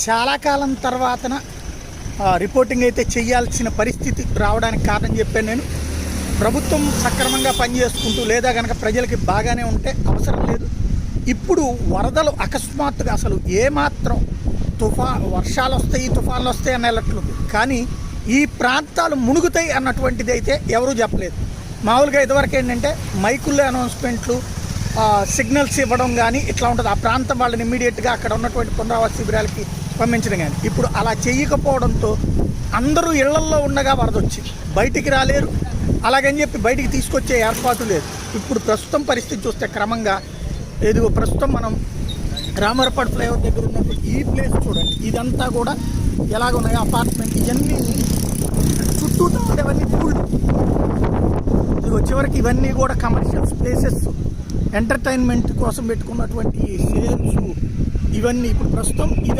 చాలా కాలం తర్వాతన రిపోర్టింగ్ అయితే చేయాల్సిన పరిస్థితి రావడానికి కారణం చెప్పాను నేను. ప్రభుత్వం సక్రమంగా పనిచేసుకుంటూ లేదా కనుక ప్రజలకి బాగానే ఉంటే అవసరం లేదు. ఇప్పుడు వరదలు అకస్మాత్తుగా అసలు ఏమాత్రం వర్షాలు వస్తాయి, తుఫాన్లు వస్తాయి అనేటట్లుంది. కానీ ఈ ప్రాంతాలు మునుగుతాయి అన్నటువంటిది అయితే ఎవరూ చెప్పలేదు. మామూలుగా ఇదివరకు ఏంటంటే మైకుల్లో అనౌన్స్మెంట్లు, సిగ్నల్స్ ఇవ్వడం కానీ ఇట్లా ఉంటుంది. ఆ ప్రాంతం వాళ్ళని ఇమ్మీడియట్గా అక్కడ ఉన్నటువంటి పునరావాస శిబిరాలకి పంపించడం కానీ ఇప్పుడు అలా చేయకపోవడంతో అందరూ ఇళ్లల్లో ఉండగా వరద వచ్చి బయటికి రాలేరు. అలాగని చెప్పి బయటికి తీసుకొచ్చే ఏర్పాటు లేదు. ఇప్పుడు ప్రస్తుతం పరిస్థితి చూస్తే క్రమంగా ఏదో ప్రస్తుతం మనం రామర్పాడు ఫ్లైఓవర్ దగ్గర ఉన్నప్పుడు ఈ ప్లేస్ చూడండి. ఇదంతా కూడా ఎలాగ ఉన్నాయి అపార్ట్మెంట్, ఇవన్నీ చుట్టూతో ఉండేవన్నీ పూళ్ళు. ఇది వచ్చేవరకు ఇవన్నీ కూడా కమర్షియల్ ప్లేసెస్, ఎంటర్టైన్మెంట్ కోసం పెట్టుకున్నటువంటి సేల్స్ ఇవన్నీ ఇప్పుడు ప్రస్తుతం ఇది